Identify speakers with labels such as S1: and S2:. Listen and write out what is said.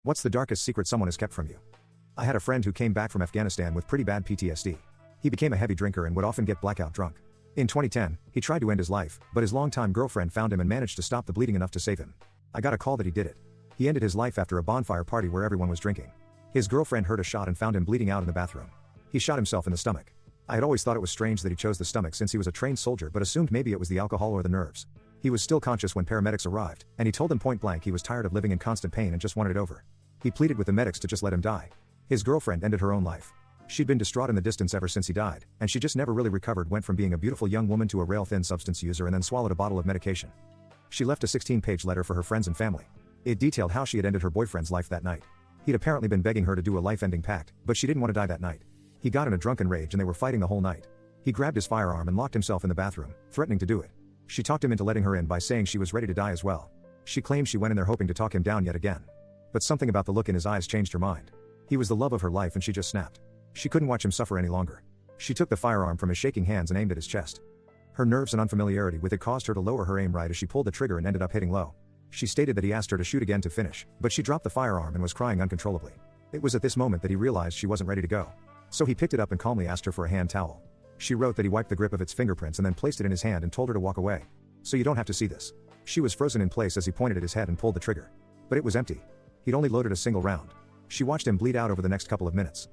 S1: What's the darkest secret someone has kept from you? I had a friend who came back from Afghanistan with pretty bad PTSD. He became a heavy drinker and would often get blackout drunk. In 2010, he tried to end his life, but his longtime girlfriend found him and managed to stop the bleeding enough to save him. I got a call that he did it. He ended his life after a bonfire party where everyone was drinking. His girlfriend heard a shot and found him bleeding out in the bathroom. He shot himself in the stomach. I had always thought it was strange that he chose the stomach since he was a trained soldier, but assumed maybe it was the alcohol or the nerves. He was still conscious when paramedics arrived, and he told them point blank he was tired of living in constant pain and just wanted it over. He pleaded with the medics to just let him die. His girlfriend ended her own life. She'd been distraught in the distance ever since he died, and she just never really recovered. Went from being a beautiful young woman to a rail-thin substance user and then swallowed a bottle of medication. She left a 16-page letter for her friends and family. It detailed how she had ended her boyfriend's life that night. He'd apparently been begging her to do a life-ending pact, but she didn't want to die that night. He got in a drunken rage and they were fighting the whole night. He grabbed his firearm and locked himself in the bathroom, threatening to do it. She talked him into letting her in by saying she was ready to die as well. She claimed she went in there hoping to talk him down yet again. But something about the look in his eyes changed her mind. He was the love of her life and she just snapped. She couldn't watch him suffer any longer. She took the firearm from his shaking hands and aimed at his chest. Her nerves and unfamiliarity with it caused her to lower her aim right as she pulled the trigger and ended up hitting low. She stated that he asked her to shoot again to finish, but she dropped the firearm and was crying uncontrollably. It was at this moment that he realized she wasn't ready to go. So he picked it up and calmly asked her for a hand towel. She wrote that he wiped the grip of its fingerprints and then placed it in his hand and told her to walk away. So you don't have to see this. She was frozen in place as he pointed at his head and pulled the trigger. But it was empty. He'd only loaded a single round. She watched him bleed out over the next couple of minutes.